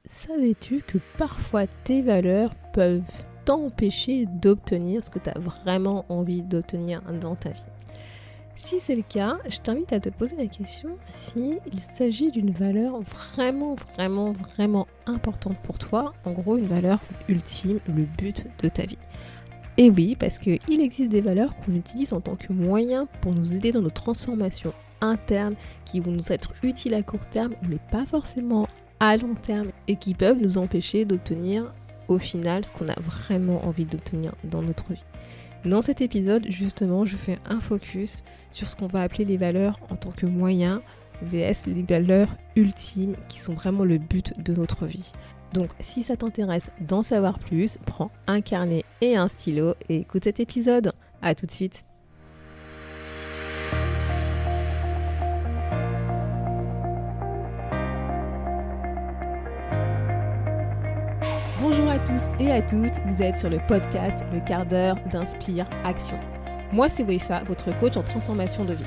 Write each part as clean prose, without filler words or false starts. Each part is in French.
Savais-tu que parfois tes valeurs peuvent t'empêcher d'obtenir ce que tu as vraiment envie d'obtenir dans ta vie? Si c'est le cas, je t'invite à te poser la question si il s'agit d'une valeur vraiment importante pour toi, en gros une valeur ultime, le but de ta vie. Et oui, parce qu'il existe des valeurs qu'on utilise en tant que moyen pour nous aider dans nos transformations internes qui vont nous être utiles à court terme, mais pas forcément à long terme et qui peuvent nous empêcher d'obtenir au final ce qu'on a vraiment envie d'obtenir dans notre vie. Dans cet épisode, justement, je fais un focus sur ce qu'on va appeler les valeurs en tant que moyen vs les valeurs ultimes qui sont vraiment le but de notre vie. Donc si ça t'intéresse d'en savoir plus, prends un carnet et un stylo et écoute cet épisode. À tout de suite. Bonjour à tous et à toutes, vous êtes sur le podcast Le quart d'heure d'Inspire Action. Moi c'est Wefa, votre coach en transformation de vie.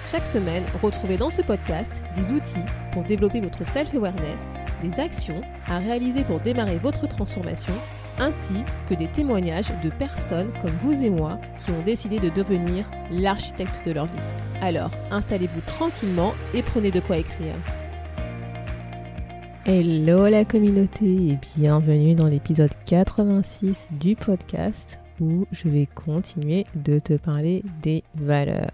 Chaque semaine, retrouvez dans ce podcast des outils pour développer votre self-awareness, des actions à réaliser pour démarrer votre transformation, ainsi que des témoignages de personnes comme vous et moi qui ont décidé de devenir l'architecte de leur vie. Alors, installez-vous tranquillement et prenez de quoi écrire. Hello la communauté et bienvenue dans l'épisode 86 du podcast où je vais continuer de te parler des valeurs.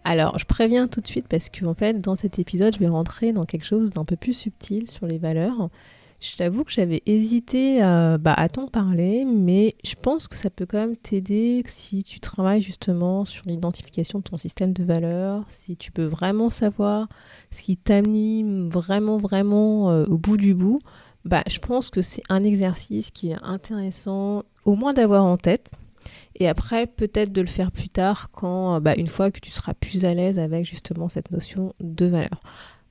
Alors, je préviens tout de suite parce qu'en fait, dans cet épisode, je vais rentrer dans quelque chose d'un peu plus subtil sur les valeurs. Je t'avoue que j'avais hésité à t'en parler, mais je pense que ça peut quand même t'aider si tu travailles justement sur l'identification de ton système de valeurs, si tu peux vraiment savoir ce qui t'anime vraiment au bout du bout. Je pense que c'est un exercice qui est intéressant au moins d'avoir en tête. Et après, peut-être de le faire plus tard quand, une fois que tu seras plus à l'aise avec justement cette notion de valeur.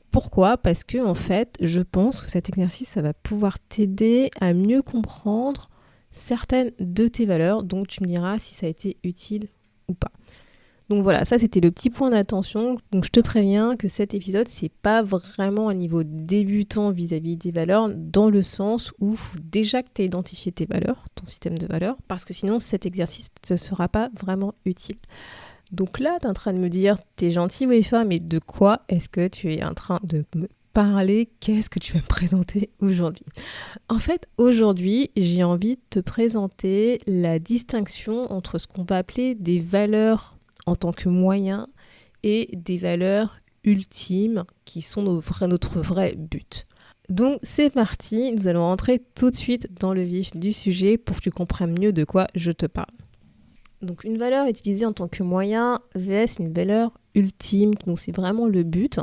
Pourquoi ? Parce que en fait, je pense que cet exercice, ça va pouvoir t'aider à mieux comprendre certaines de tes valeurs, donc tu me diras si ça a été utile ou pas. Donc voilà, ça c'était le petit point d'attention. Donc je te préviens que cet épisode, c'est pas vraiment un niveau débutant vis-à-vis des valeurs, dans le sens où il faut déjà que tu aies identifié tes valeurs, ton système de valeurs, parce que sinon cet exercice ne sera pas vraiment utile. Donc là, tu es en train de me dire, t'es gentil Wefa, mais de quoi est-ce que tu es en train de me parler ? Qu'est-ce que tu vas me présenter aujourd'hui ? En fait, aujourd'hui, j'ai envie de te présenter la distinction entre ce qu'on va appeler des valeurs en tant que moyen et des valeurs ultimes qui sont notre vrai but. Donc c'est parti, nous allons rentrer tout de suite dans le vif du sujet pour que tu comprennes mieux de quoi je te parle. Donc une valeur utilisée en tant que moyen vs une valeur ultime, donc c'est vraiment le but,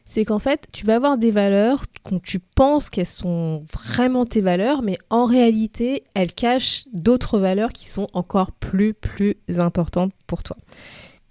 c'est qu'en fait tu vas avoir des valeurs quand tu penses qu'elles sont vraiment tes valeurs, mais en réalité elles cachent d'autres valeurs qui sont encore plus importantes pour toi.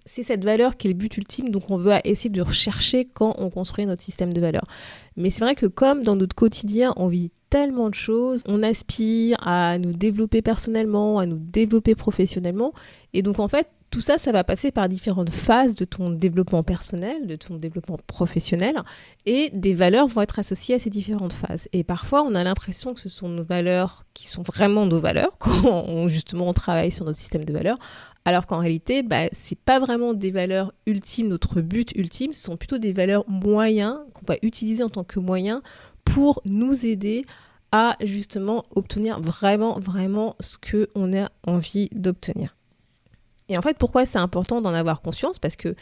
C'est cette valeur qui est le but ultime, donc on veut essayer de rechercher quand on construit notre système de valeurs. Mais c'est vrai que comme dans notre quotidien, on vit tellement de choses, on aspire à nous développer personnellement, à nous développer professionnellement, et donc en fait, tout ça, ça va passer par différentes phases de ton développement personnel, de ton développement professionnel, et des valeurs vont être associées à ces différentes phases. Et parfois, on a l'impression que ce sont nos valeurs qui sont vraiment nos valeurs, quand on travaille sur notre système de valeurs, alors qu'en réalité, c'est pas vraiment des valeurs ultimes, notre but ultime, ce sont plutôt des valeurs moyens qu'on va utiliser en tant que moyens pour nous aider à justement obtenir vraiment ce qu'on a envie d'obtenir. Et en fait, pourquoi c'est important d'en avoir conscience ? Parce que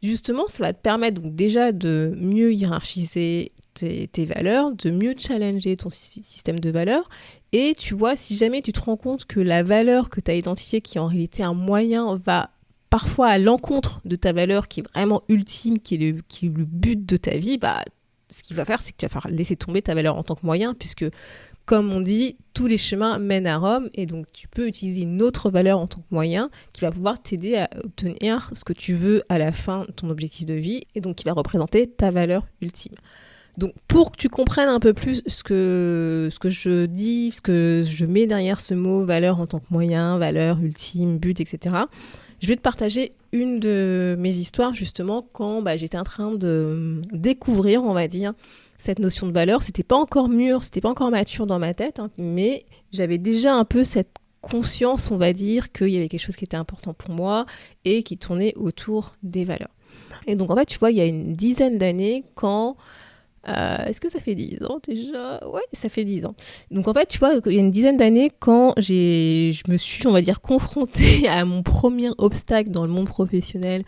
justement, ça va te permettre donc déjà de mieux hiérarchiser tes valeurs, de mieux challenger ton système de valeurs. Et tu vois, si jamais tu te rends compte que la valeur que tu as identifiée, qui est en réalité un moyen, va parfois à l'encontre de ta valeur qui est vraiment ultime, qui est le but de ta vie, ce qu'il va faire, c'est que tu vas falloir laisser tomber ta valeur en tant que moyen, puisque, comme on dit, tous les chemins mènent à Rome, et donc tu peux utiliser une autre valeur en tant que moyen qui va pouvoir t'aider à obtenir ce que tu veux à la fin de ton objectif de vie, et donc qui va représenter ta valeur ultime. Donc pour que tu comprennes un peu plus ce que je dis, ce que je mets derrière ce mot valeur en tant que moyen, valeur ultime, but, etc., je vais te partager une de mes histoires justement quand j'étais en train de découvrir, on va dire, cette notion de valeur, c'était pas encore mûr, c'était pas encore mature dans ma tête, hein, mais j'avais déjà un peu cette conscience, on va dire, qu'il y avait quelque chose qui était important pour moi et qui tournait autour des valeurs. Et donc en fait, tu vois, il y a une dizaine d'années, quand... est-ce que ça fait 10 ans déjà? Ouais, ça fait 10 ans. Donc en fait, tu vois, il y a une dizaine d'années, quand je me suis, on va dire, confrontée à mon premier obstacle dans le monde professionnel,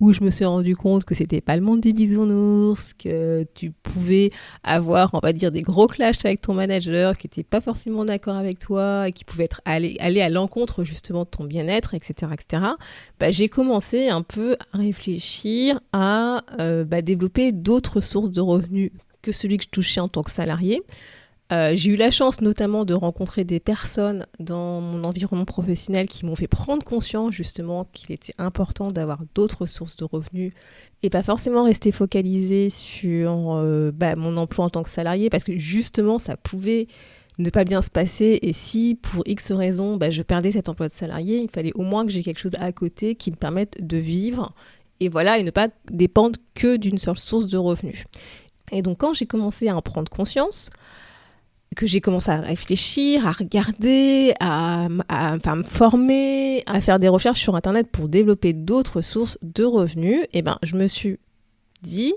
où je me suis rendu compte que c'était pas le monde des bisounours, que tu pouvais avoir, on va dire, des gros clashs avec ton manager, qui n'était pas forcément d'accord avec toi, et qui pouvait aller à l'encontre justement de ton bien-être, etc., etc. J'ai commencé un peu à réfléchir à développer d'autres sources de revenus que celui que je touchais en tant que salarié. J'ai eu la chance notamment de rencontrer des personnes dans mon environnement professionnel qui m'ont fait prendre conscience justement qu'il était important d'avoir d'autres sources de revenus et pas forcément rester focalisé sur mon emploi en tant que salarié, parce que justement ça pouvait ne pas bien se passer, et si pour X raisons je perdais cet emploi de salarié, il fallait au moins que j'ai quelque chose à côté qui me permette de vivre et voilà, et ne pas dépendre que d'une seule source de revenus. Et donc quand j'ai commencé à en prendre conscience, que j'ai commencé à réfléchir, à regarder, à me former, à faire des recherches sur Internet pour développer d'autres sources de revenus, je me suis dit,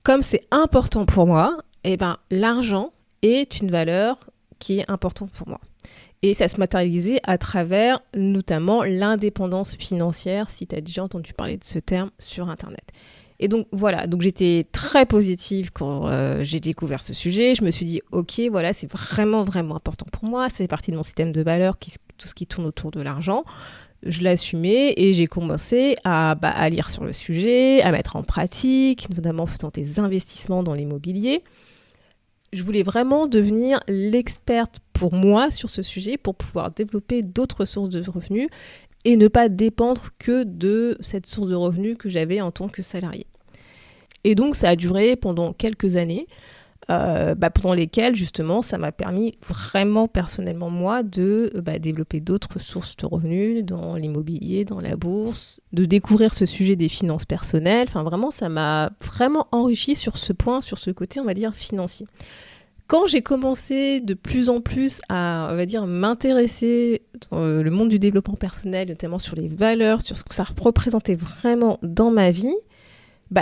comme c'est important pour moi, l'argent est une valeur qui est importante pour moi. Et ça se matérialisait à travers notamment l'indépendance financière, si tu as déjà entendu parler de ce terme sur Internet. Et donc voilà, donc j'étais très positive quand j'ai découvert ce sujet. Je me suis dit, ok, voilà, c'est vraiment, vraiment important pour moi. Ça fait partie de mon système de valeurs, tout ce qui tourne autour de l'argent. Je l'assumais et j'ai commencé à lire sur le sujet, à mettre en pratique, notamment en faisant des investissements dans l'immobilier. Je voulais vraiment devenir l'experte pour moi sur ce sujet pour pouvoir développer d'autres sources de revenus et ne pas dépendre que de cette source de revenus que j'avais en tant que salarié. Et donc ça a duré pendant quelques années, pendant lesquelles justement ça m'a permis vraiment personnellement moi de développer d'autres sources de revenus dans l'immobilier, dans la bourse, de découvrir ce sujet des finances personnelles. Enfin vraiment ça m'a vraiment enrichi sur ce point, sur ce côté on va dire financier. Quand j'ai commencé de plus en plus à, on va dire, m'intéresser dans le monde du développement personnel, notamment sur les valeurs, sur ce que ça représentait vraiment dans ma vie,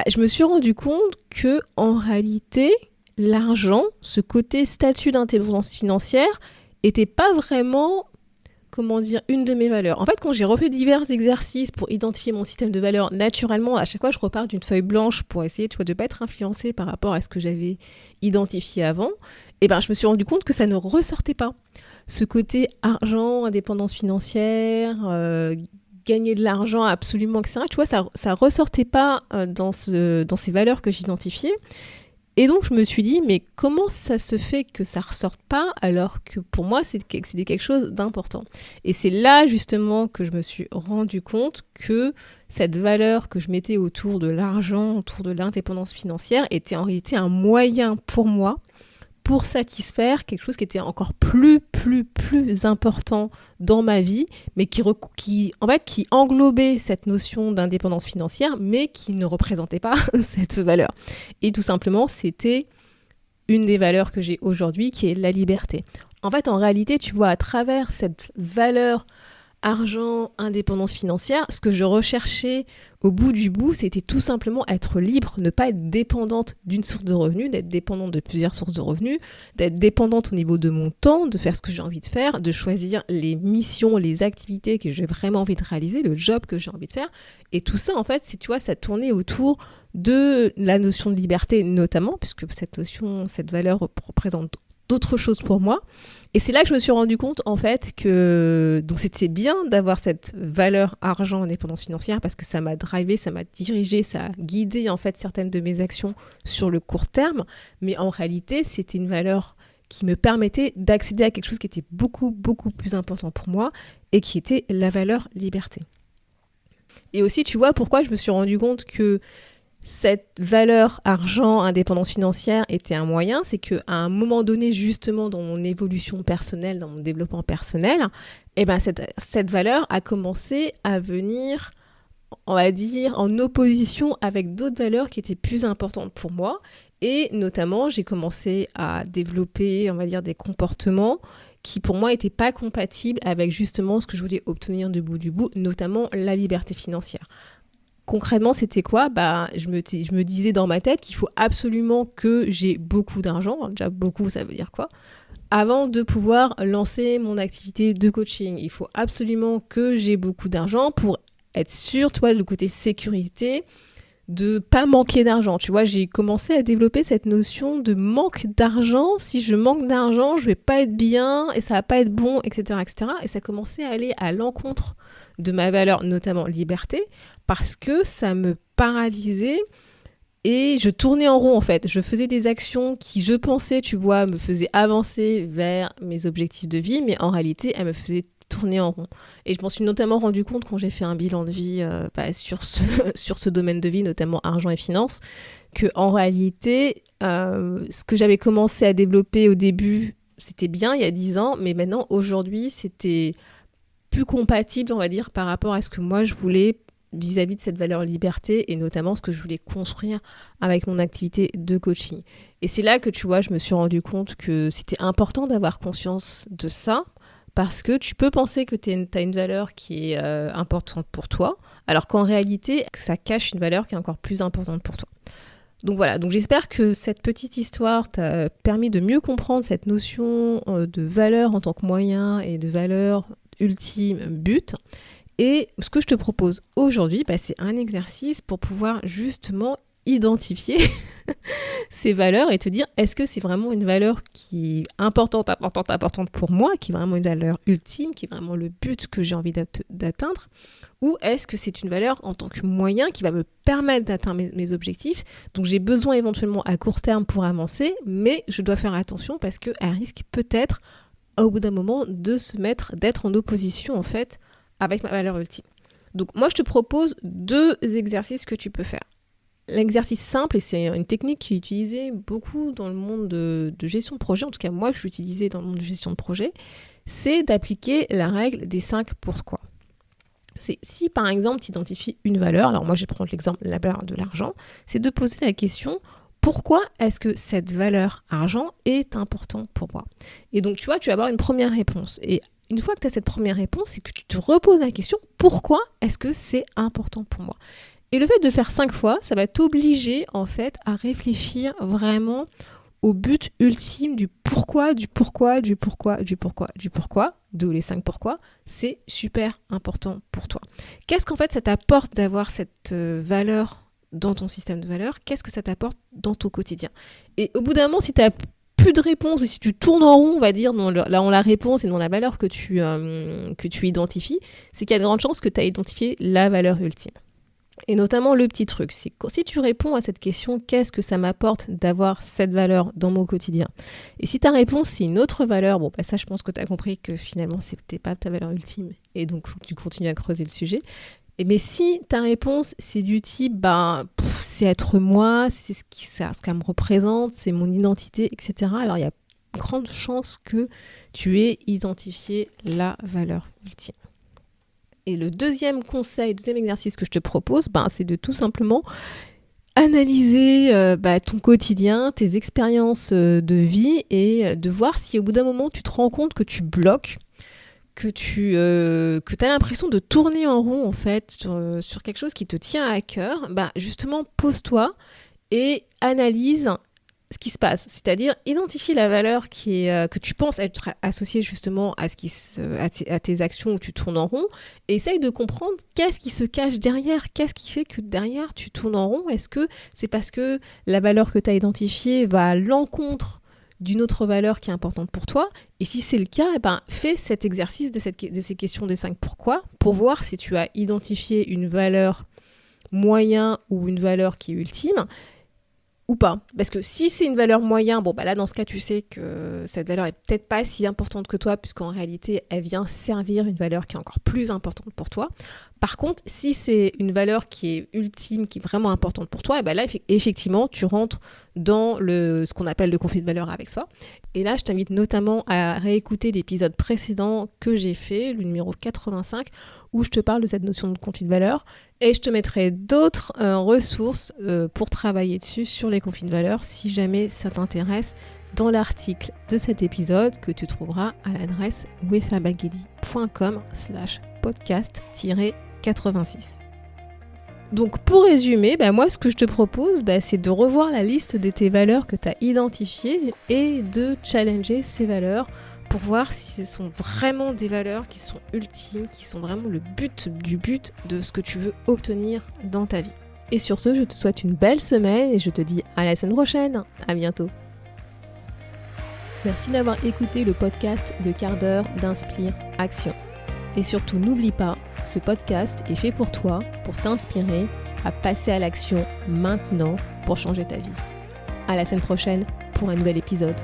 je me suis rendu compte que en réalité, l'argent, ce côté statut d'indépendance financière, était pas vraiment, une de mes valeurs. En fait, quand j'ai refait divers exercices pour identifier mon système de valeurs, naturellement, à chaque fois, je repars d'une feuille blanche pour essayer de ne pas être influencée par rapport à ce que j'avais identifié avant. Et je me suis rendu compte que ça ne ressortait pas. Ce côté argent, indépendance financière, gagner de l'argent absolument, etc. Tu vois, ça ressortait pas dans ces valeurs que j'identifiais. Et donc, je me suis dit, mais comment ça se fait que ça ne ressorte pas alors que pour moi, c'était quelque chose d'important. Et c'est là, justement, que je me suis rendu compte que cette valeur que je mettais autour de l'argent, autour de l'indépendance financière, était en réalité un moyen pour moi pour satisfaire quelque chose qui était encore plus important dans ma vie, mais qui englobait cette notion d'indépendance financière, mais qui ne représentait pas cette valeur. Et tout simplement, c'était une des valeurs que j'ai aujourd'hui, qui est la liberté. En fait, en réalité, tu vois, à travers cette valeur argent, indépendance financière, ce que je recherchais au bout du bout, c'était tout simplement être libre, ne pas être dépendante d'une source de revenus, d'être dépendante de plusieurs sources de revenus, d'être dépendante au niveau de mon temps, de faire ce que j'ai envie de faire, de choisir les missions, les activités que j'ai vraiment envie de réaliser, le job que j'ai envie de faire. Et tout ça, en fait, ça tournait autour de la notion de liberté notamment, puisque cette valeur représente d'autres choses pour moi. Et c'est là que je me suis rendu compte, en fait, que donc c'était bien d'avoir cette valeur argent, indépendance financière, parce que ça m'a drivé, ça m'a dirigé, ça a guidé, en fait, certaines de mes actions sur le court terme. Mais en réalité, c'était une valeur qui me permettait d'accéder à quelque chose qui était beaucoup plus important pour moi et qui était la valeur liberté. Et aussi, tu vois, pourquoi je me suis rendu compte que cette valeur argent, indépendance financière était un moyen, c'est qu'à un moment donné, justement dans mon évolution personnelle, dans mon développement personnel, cette valeur a commencé à venir, on va dire, en opposition avec d'autres valeurs qui étaient plus importantes pour moi. Et notamment, j'ai commencé à développer, on va dire, des comportements qui pour moi n'étaient pas compatibles avec justement ce que je voulais obtenir du bout, notamment la liberté financière. Concrètement, c'était quoi ? Je me disais dans ma tête qu'il faut absolument que j'ai beaucoup d'argent. Déjà, beaucoup, ça veut dire quoi ? Avant de pouvoir lancer mon activité de coaching, il faut absolument que j'ai beaucoup d'argent pour être sûr, toi, du côté sécurité, de pas manquer d'argent. Tu vois, j'ai commencé à développer cette notion de manque d'argent. Si je manque d'argent, je vais pas être bien et ça va pas être bon, etc., etc. Et ça commençait à aller à l'encontre de ma valeur, notamment liberté, parce que ça me paralysait et je tournais en rond en fait. Je faisais des actions qui, je pensais, tu vois, me faisaient avancer vers mes objectifs de vie, mais en réalité, elles me faisaient tourner en rond. Et je m'en suis notamment rendu compte quand j'ai fait un bilan de vie sur ce domaine de vie, notamment argent et finances, que en réalité, ce que j'avais commencé à développer au début, c'était bien il y a 10 ans, mais maintenant, aujourd'hui, c'était plus compatible, on va dire, par rapport à ce que moi, je voulais vis-à-vis de cette valeur liberté et notamment ce que je voulais construire avec mon activité de coaching. Et c'est là que, tu vois, je me suis rendu compte que c'était important d'avoir conscience de ça, parce que tu peux penser que tu as une valeur qui est importante pour toi, alors qu'en réalité, ça cache une valeur qui est encore plus importante pour toi. Donc voilà, donc j'espère que cette petite histoire t'a permis de mieux comprendre cette notion de valeur en tant que moyen et de valeur ultime but. Et ce que je te propose aujourd'hui, c'est un exercice pour pouvoir justement identifier ces valeurs et te dire est-ce que c'est vraiment une valeur qui est importante pour moi, qui est vraiment une valeur ultime, qui est vraiment le but que j'ai envie d'atteindre, ou est-ce que c'est une valeur en tant que moyen qui va me permettre d'atteindre mes objectifs, donc j'ai besoin éventuellement à court terme pour avancer, mais je dois faire attention parce qu'elle risque peut-être au bout d'un moment d'être en opposition en fait avec ma valeur ultime. Donc moi je te propose 2 exercices que tu peux faire. L'exercice simple, et c'est une technique qui est utilisée beaucoup dans le monde de gestion de projet, en tout cas moi que je l'utilisais dans le monde de gestion de projet, c'est d'appliquer la règle des 5 pourquoi. C'est si par exemple tu identifies une valeur, alors moi je vais prendre l'exemple de la valeur de l'argent, c'est de poser la question pourquoi est-ce que cette valeur argent est importante pour moi ? Et donc tu vois, tu vas avoir une première réponse. Et une fois que tu as cette première réponse, c'est que tu te reposes la question pourquoi est-ce que c'est important pour moi ? Et le fait de faire 5 fois, ça va t'obliger en fait à réfléchir vraiment au but ultime du pourquoi, d'où les 5 pourquoi, c'est super important pour toi. Qu'est-ce qu'en fait ça t'apporte d'avoir cette valeur dans ton système de valeurs ? Qu'est-ce que ça t'apporte dans ton quotidien ? Et au bout d'un moment, si tu n'as plus de réponse, et si tu tournes en rond, on va dire, dans la réponse et dans la valeur que tu identifies, c'est qu'il y a de grandes chances que tu as identifié la valeur ultime. Et notamment le petit truc, c'est que si tu réponds à cette question, qu'est-ce que ça m'apporte d'avoir cette valeur dans mon quotidien ? Et si ta réponse c'est une autre valeur, ça je pense que tu as compris que finalement c'était pas ta valeur ultime et donc il faut que tu continues à creuser le sujet. Mais si ta réponse c'est du type, c'est être moi, c'est ce qu'elle me représente, c'est mon identité, etc. Alors il y a grande chance que tu aies identifié la valeur ultime. Et le deuxième exercice que je te propose, c'est de tout simplement analyser ton quotidien, tes expériences de vie et de voir si au bout d'un moment tu te rends compte que tu bloques, que tu as l'impression de tourner en rond en fait sur quelque chose qui te tient à cœur, justement pose-toi et analyse ce qui se passe, c'est-à-dire identifie la valeur que tu penses être associée justement à tes actions où tu tournes en rond et essaye de comprendre qu'est-ce qui se cache derrière, qu'est-ce qui fait que derrière tu tournes en rond. Est-ce que c'est parce que la valeur que tu as identifiée va à l'encontre d'une autre valeur qui est importante pour toi ? Et si c'est le cas, fais cet exercice de ces questions des 5 pourquoi pour voir si tu as identifié une valeur moyen ou une valeur qui est ultime ou pas. Parce que si c'est une valeur moyen, là dans ce cas tu sais que cette valeur est peut-être pas si importante que toi puisqu'en réalité elle vient servir une valeur qui est encore plus importante pour toi. Par contre, si c'est une valeur qui est ultime, qui est vraiment importante pour toi, et ben là, effectivement, tu rentres dans ce qu'on appelle le conflit de valeurs avec soi. Et là, je t'invite notamment à réécouter l'épisode précédent que j'ai fait, le numéro 85, où je te parle de cette notion de conflit de valeurs. Et je te mettrai d'autres ressources pour travailler dessus sur les conflits de valeurs, si jamais ça t'intéresse, dans l'article de cet épisode que tu trouveras à l'adresse wefabagedi.com/podcast-86. Donc pour résumer, moi ce que je te propose, c'est de revoir la liste de tes valeurs que tu as identifiées et de challenger ces valeurs pour voir si ce sont vraiment des valeurs qui sont ultimes, qui sont vraiment le but de ce que tu veux obtenir dans ta vie. Et sur ce, je te souhaite une belle semaine et je te dis à la semaine prochaine. À bientôt. Merci d'avoir écouté le podcast Le quart d'heure d'Inspire Action. Et surtout, n'oublie pas, ce podcast est fait pour toi, pour t'inspirer à passer à l'action maintenant pour changer ta vie. À la semaine prochaine pour un nouvel épisode.